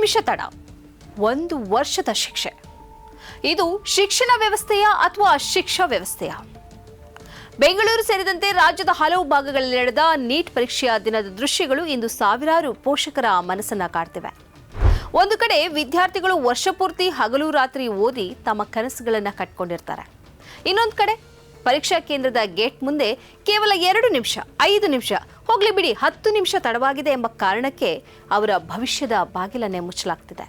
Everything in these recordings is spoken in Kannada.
ನಿಮಿಷ ತಡ 1 ವರ್ಷದ ಶಿಕ್ಷೆ. ಇದು ಶಿಕ್ಷಣ ವ್ಯವಸ್ಥೆಯ ಅಥವಾ ಶಿಕ್ಷಾ ವ್ಯವಸ್ಥೆಯ? ಬೆಂಗಳೂರು ಸೇರಿದಂತೆ ರಾಜ್ಯದ ಹಲವು ಭಾಗಗಳಲ್ಲಿ ನಡೆದ ನೀಟ್ ಪರೀಕ್ಷೆಯ ದಿನದ ದೃಶ್ಯಗಳು ಇಂದು ಸಾವಿರಾರು ಪೋಷಕರ ಮನಸ್ಸನ್ನ ಕಾಡ್ತಿವೆ. ಒಂದು ಕಡೆ ವಿದ್ಯಾರ್ಥಿಗಳು ವರ್ಷಪೂರ್ತಿ ಹಗಲು ರಾತ್ರಿ ಓದಿ ತಮ್ಮ ಕನಸುಗಳನ್ನು ಕಟ್ಕೊಂಡಿರ್ತಾರೆ. ಇನ್ನೊಂದು ಕಡೆ ಪರೀಕ್ಷಾ ಕೇಂದ್ರದ ಗೇಟ್ ಮುಂದೆ ಕೇವಲ 2 ನಿಮಿಷ, 5 ನಿಮಿಷ, ಹೋಗ್ಲಿ ಬಿಡಿ 10 ನಿಮಿಷ ತಡವಾಗಿದೆ ಎಂಬ ಕಾರಣಕ್ಕೆ ಅವರ ಭವಿಷ್ಯದ ಬಾಗಿಲನ್ನೇ ಮುಚ್ಚಲಾಗ್ತಿದೆ.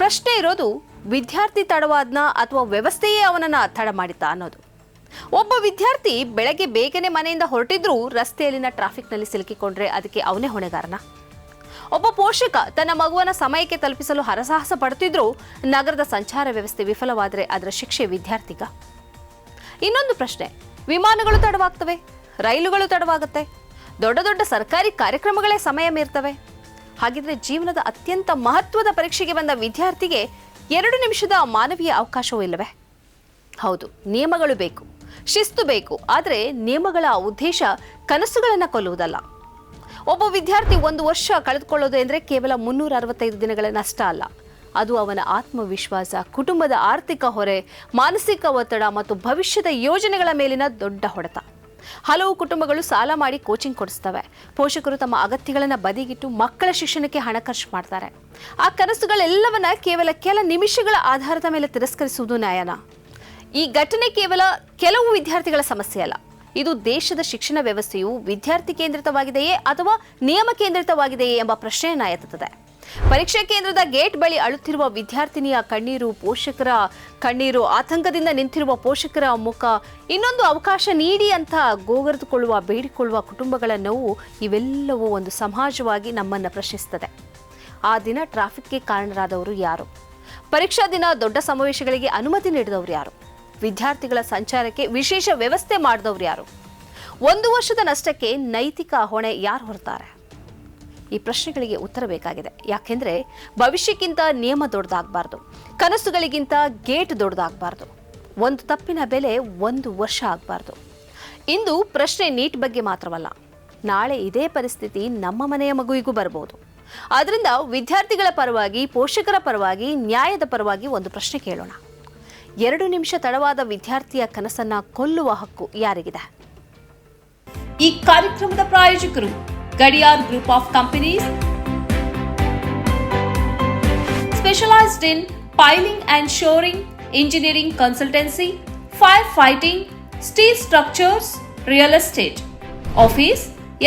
ಪ್ರಶ್ನೆ ಇರೋದು, ವಿದ್ಯಾರ್ಥಿ ತಡವಾದ್ನ ಅಥವಾ ವ್ಯವಸ್ಥೆಯೇ ಅವನನ್ನ ತಡ ಮಾಡಿತಾ ಅನ್ನೋದು. ಒಬ್ಬ ವಿದ್ಯಾರ್ಥಿ ಬೆಳಗ್ಗೆ ಬೇಗನೆ ಮನೆಯಿಂದ ಹೊರಟಿದ್ರೂ ರಸ್ತೆಯಲ್ಲಿನ ಟ್ರಾಫಿಕ್ನಲ್ಲಿ ಸಿಲುಕಿಕೊಂಡ್ರೆ ಅದಕ್ಕೆ ಅವನೇ ಹೊಣೆಗಾರನ? ಒಬ್ಬ ಪೋಷಕ ತನ್ನ ಮಗುವನ್ನ ಸಮಯಕ್ಕೆ ತಲುಪಿಸಲು ಹರಸಾಹಸ ಪಡುತ್ತಿದ್ರೂ ನಗರದ ಸಂಚಾರ ವ್ಯವಸ್ಥೆ ವಿಫಲವಾದರೆ ಅದರ ಶಿಕ್ಷೆ ವಿದ್ಯಾರ್ಥಿಗ? ಇನ್ನೊಂದು ಪ್ರಶ್ನೆ, ವಿಮಾನಗಳು ತಡವಾಗ್ತವೆ, ರೈಲುಗಳು ತಡವಾಗುತ್ತೆ, ದೊಡ್ಡ ದೊಡ್ಡ ಸರ್ಕಾರಿ ಕಾರ್ಯಕ್ರಮಗಳೇ ಸಮಯ ಮೀರ್ತವೆ. ಹಾಗಿದ್ರೆ ಜೀವನದ ಅತ್ಯಂತ ಮಹತ್ವದ ಪರೀಕ್ಷೆಗೆ ಬಂದ ವಿದ್ಯಾರ್ಥಿಗೆ 2 ನಿಮಿಷದ ಮಾನವೀಯ ಅವಕಾಶವೂ ಇಲ್ಲವೇ? ಹೌದು, ನಿಯಮಗಳು ಬೇಕು, ಶಿಸ್ತು ಬೇಕು. ಆದರೆ ನಿಯಮಗಳ ಉದ್ದೇಶ ಕನಸುಗಳನ್ನು ಕೊಲ್ಲುವುದಲ್ಲ. ಒಬ್ಬ ವಿದ್ಯಾರ್ಥಿ 1 ವರ್ಷ ಕಳೆದುಕೊಳ್ಳೋದು ಎಂದರೆ ಕೇವಲ 365 ದಿನಗಳ ನಷ್ಟ ಅಲ್ಲ. ಅದು ಅವನ ಆತ್ಮವಿಶ್ವಾಸ, ಕುಟುಂಬದ ಆರ್ಥಿಕ ಹೊರೆ, ಮಾನಸಿಕ ಒತ್ತಡ ಮತ್ತು ಭವಿಷ್ಯದ ಯೋಜನೆಗಳ ಮೇಲಿನ ದೊಡ್ಡ ಹೊಡೆತ. ಹಲವು ಕುಟುಂಬಗಳು ಸಾಲ ಮಾಡಿ ಕೋಚಿಂಗ್ ಕೊಡಿಸ್ತವೆ. ಪೋಷಕರು ತಮ್ಮ ಅಗತ್ಯಗಳನ್ನು ಬದಿಗಿಟ್ಟು ಮಕ್ಕಳ ಶಿಕ್ಷಣಕ್ಕೆ ಹಣ ಖರ್ಚು ಮಾಡ್ತಾರೆ. ಆ ಕನಸುಗಳೆಲ್ಲವನ್ನ ಕೇವಲ ಕೆಲ ನಿಮಿಷಗಳ ಆಧಾರದ ಮೇಲೆ ತಿರಸ್ಕರಿಸುವುದು ನ್ಯಾಯನಾ? ಈ ಘಟನೆ ಕೇವಲ ಕೆಲವು ವಿದ್ಯಾರ್ಥಿಗಳ ಸಮಸ್ಯೆ ಅಲ್ಲ. ಇದು ದೇಶದ ಶಿಕ್ಷಣ ವ್ಯವಸ್ಥೆಯು ವಿದ್ಯಾರ್ಥಿ ಕೇಂದ್ರಿತವಾಗಿದೆಯೇ ಅಥವಾ ನಿಯಮ ಕೇಂದ್ರಿತವಾಗಿದೆಯೇ ಎಂಬ ಪ್ರಶ್ನೆಯನ್ನ ಎತ್ತುತ್ತದೆ. ಪರೀಕ್ಷಾ ಕೇಂದ್ರದ ಗೇಟ್ ಬಳಿ ಅಳುತ್ತಿರುವ ವಿದ್ಯಾರ್ಥಿನಿಯ ಕಣ್ಣೀರು, ಪೋಷಕರ ಕಣ್ಣೀರು, ಆತಂಕದಿಂದ ನಿಂತಿರುವ ಪೋಷಕರ ಮುಖ, ಇನ್ನೊಂದು ಅವಕಾಶ ನೀಡಿ ಅಂತ ಗೋಗರೆದುಕೊಳ್ಳುವ, ಬೇಡಿಕೊಳ್ಳುವ ಕುಟುಂಬಗಳ ನೋವು, ಇವೆಲ್ಲವೂ ಒಂದು ಸಮಾಜವಾಗಿ ನಮ್ಮನ್ನು ಪ್ರಶ್ನಿಸುತ್ತದೆ. ಆ ದಿನ ಟ್ರಾಫಿಕ್ಗೆ ಕಾರಣರಾದವರು ಯಾರು? ಪರೀಕ್ಷಾ ದಿನ ದೊಡ್ಡ ಸಮಾವೇಶಗಳಿಗೆ ಅನುಮತಿ ನೀಡಿದವರು ಯಾರು? ವಿದ್ಯಾರ್ಥಿಗಳ ಸಂಚಾರಕ್ಕೆ ವಿಶೇಷ ವ್ಯವಸ್ಥೆ ಮಾಡಿದವರು ಯಾರು? 1 ವರ್ಷದ ನಷ್ಟಕ್ಕೆ ನೈತಿಕ ಹೊಣೆ ಯಾರು ಹೊರ್ತಾರೆ? ಈ ಪ್ರಶ್ನೆಗಳಿಗೆ ಉತ್ತರ ಬೇಕಾಗಿದೆ. ಯಾಕೆಂದ್ರೆ ಭವಿಷ್ಯಕ್ಕಿಂತ ನಿಯಮ ದೊಡ್ಡದಾಗಬಾರ್ದು, ಕನಸುಗಳಿಗಿಂತ ಗೇಟ್ ದೊಡ್ಡದಾಗಬಾರ್ದು, ಒಂದು ತಪ್ಪಿನ ಬೆಲೆ 1 ವರ್ಷ ಆಗಬಾರ್ದು. ಇಂದು ಪ್ರಶ್ನೆ ನೀಟ್ ಬಗ್ಗೆ ಮಾತ್ರವಲ್ಲ, ನಾಳೆ ಇದೇ ಪರಿಸ್ಥಿತಿ ನಮ್ಮ ಮನೆಯ ಮಗುವಿಗೂ ಬರಬಹುದು. ಆದ್ರಿಂದ ವಿದ್ಯಾರ್ಥಿಗಳ ಪರವಾಗಿ, ಪೋಷಕರ ಪರವಾಗಿ, ನ್ಯಾಯದ ಪರವಾಗಿ ಒಂದು ಪ್ರಶ್ನೆ ಕೇಳೋಣ. 2 ನಿಮಿಷ ತಡವಾದ ವಿದ್ಯಾರ್ಥಿಯ ಕನಸನ್ನ ಕೊಲ್ಲುವ ಹಕ್ಕು ಯಾರಿಗಿದೆ? ಈ ಕಾರ್ಯಕ್ರಮದ ಪ್ರಾಯೋಜಕರು Gadiyar group of companies, specialised in piling and shoring, engineering consultancy, fire fighting, steel structures, real estate. Office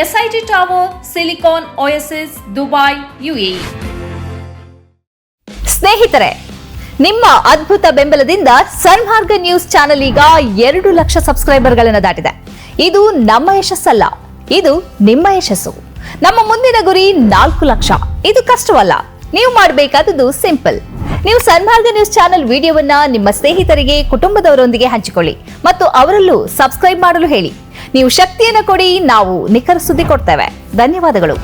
SIT tower, silicon OSS, Dubai, UAE. ಸ್ನೇಹಿತರೆ, ನಿಮ್ಮ ಅದ್ಭುತ ಬೆಂಬಲದಿಂದ ಸನ್ಮಾರ್ಗ ನ್ಯೂಸ್ ಚಾನೆಲ್ ಈಗ 2 ಲಕ್ಷ ಸಬ್ಸ್ಕ್ರೈಬರ್ಗಳನ್ನು ದಾಟಿದೆ. ಇದು ನಮ್ಮ ಯಶಸ್ಸಲ್ಲ, ಇದು ನಿಮ್ಮ ಯಶಸ್ಸು. ನಮ್ಮ ಮುಂದಿನ ಗುರಿ 4 ಲಕ್ಷ. ಇದು ಕಷ್ಟವಲ್ಲ, ನೀವು ಮಾಡಬೇಕಾದದ್ದು ಸಿಂಪಲ್. ನೀವು ಸನ್ಮಾರ್ಗ ನ್ಯೂಸ್ ಚಾನೆಲ್ ವಿಡಿಯೋವನ್ನ ನಿಮ್ಮ ಸ್ನೇಹಿತರಿಗೆ, ಕುಟುಂಬದವರೊಂದಿಗೆ ಹಂಚಿಕೊಳ್ಳಿ ಮತ್ತು ಅವರಲ್ಲೂ ಸಬ್ಸ್ಕ್ರೈಬ್ ಮಾಡಲು ಹೇಳಿ. ನೀವು ಶಕ್ತಿಯನ್ನು ಕೊಡಿ, ನಾವು ನಿಖರ ಸುದ್ದಿ ಕೊಡ್ತೇವೆ. ಧನ್ಯವಾದಗಳು.